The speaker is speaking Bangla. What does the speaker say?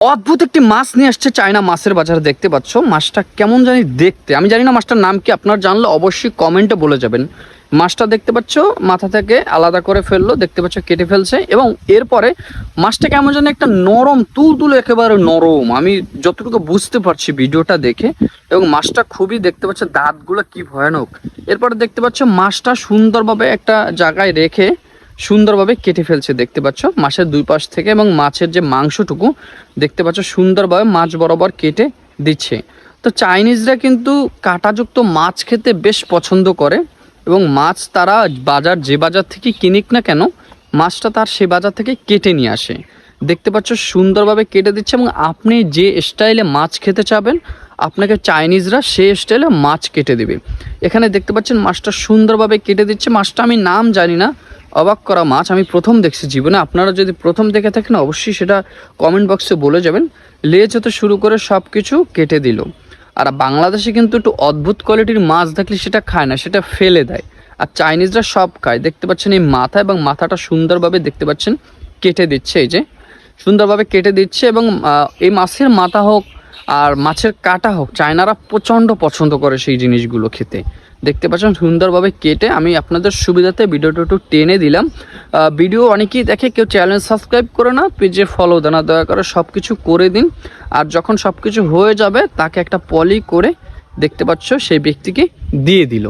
অদ্ভুত একটি মাছ নিয়ে আসছে চায়না মাছের বাজারে, দেখতে পাচ্ছ। মাছটা কেমন জানি দেখতে, আমি জানি না মাছটার নাম কি, আপনারা জানলে অবশ্যই কমেন্টে বলে যাবেন। মাছটা দেখতে পাচ্ছ মাথা থেকে আলাদা করে ফেললো, দেখতে পাচ্ছ কেটে ফেলছে, এবং এরপরে মাছটা কেমন জানি একটা নরম, তুলতুলে একেবারে নরম, আমি যতটুকু বুঝতে পারছি ভিডিওটা দেখে। এবং মাছটা খুবই, দেখতে পাচ্ছ দাঁতগুলো কি ভয়ানক। এরপরে দেখতে পাচ্ছ মাছটা সুন্দরভাবে একটা জায়গায় রেখে সুন্দরভাবে কেটে ফেলছে, দেখতে পাচ্ছ মাছের দুই পাশ থেকে, এবং মাছের যে মাংসটুকু দেখতে পাচ্ছ সুন্দরভাবে মাছ বরাবর কেটে দিচ্ছে। তো চাইনিজরা কিন্তু কাঁটাযুক্ত মাছ খেতে বেশ পছন্দ করে, এবং মাছ তারা যে বাজার থেকে কিনিক না কেন, মাছটা তার সে বাজার থেকে কেটে নিয়ে আসে। দেখতে পাচ্ছ সুন্দরভাবে কেটে দিচ্ছে, এবং আপনি যে স্টাইলে মাছ খেতে চাবেন আপনাকে চাইনিজরা সেই স্টাইলে মাছ কেটে দেবে। এখানে দেখতে পাচ্ছেন মাছটা সুন্দরভাবে কেটে দিচ্ছে। মাছটা আমি নাম জানি না, অবাক করা মাছ, আমি প্রথম দেখছি জীবনে। আপনারা যদি প্রথম দেখে থাকেন অবশ্যই সেটা কমেন্ট বক্সে বলে যাবেন। লেজ হতে শুরু করে সব কিছু কেটে দিল। আর বাংলাদেশে কিন্তু একটু অদ্ভুত কোয়ালিটির মাছ দেখলে সেটা খায় না, সেটা ফেলে দেয়। আর চাইনিজরা সব খায়। দেখতে পাচ্ছেন এই মাথা, এবং মাথাটা সুন্দরভাবে দেখতে পাচ্ছেন কেটে দিচ্ছে, এই যে সুন্দরভাবে কেটে দিচ্ছে। এবং এই মাছের মাথা হোক আর মাছের কাটা হোক, চায়নারা প্রচণ্ড পছন্দ করে সেই জিনিসগুলো খেতে। দেখতে পাচ্ছেন সুন্দরভাবে কেটে, আমি আপনাদের সুবিধাতে ভিডিওটা একটু টেনে দিলাম। ভিডিও অনেকেই দেখে, কেউ চ্যানেল সাবস্ক্রাইব করে না, পেজে ফলো দেন না, দয়া করে সব কিছু করে দিন। আর যখন সব কিছু হয়ে যাবে তাকে একটা পলি করে দেখতে পাচ্ছ সেই ব্যক্তিকে দিয়ে দিল।